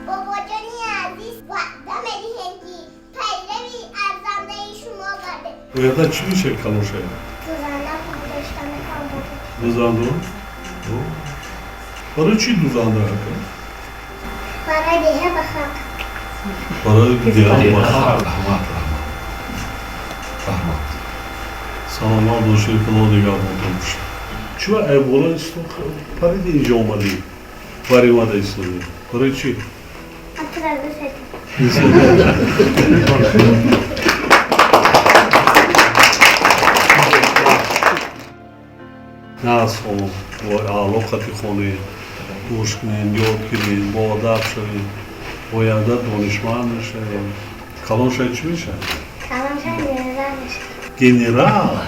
باباجانی عزیز وعده می‌دهند که پیروی ارزنده شما بده. باید چی میشه کلوشه؟ دوزنده داشتن میخوام بده. دوزنده؟ برای چی دوزنده هکن؟ برای دیگه بخوام. برای دیگه بخوام. رحمت. سلامات باشید خدا نگهدارتون باشه. چرا ایبولا استون پرید اینجا اومدی؟ برای اومده ایستادی؟ برای چی؟ درس خونید و علاقتی خونید گوش کنید یاد گیرید با ادب شوید باید دانشمند بشید کلان شاید چی میشه؟ کلان شاید گنرال بشه. گنرال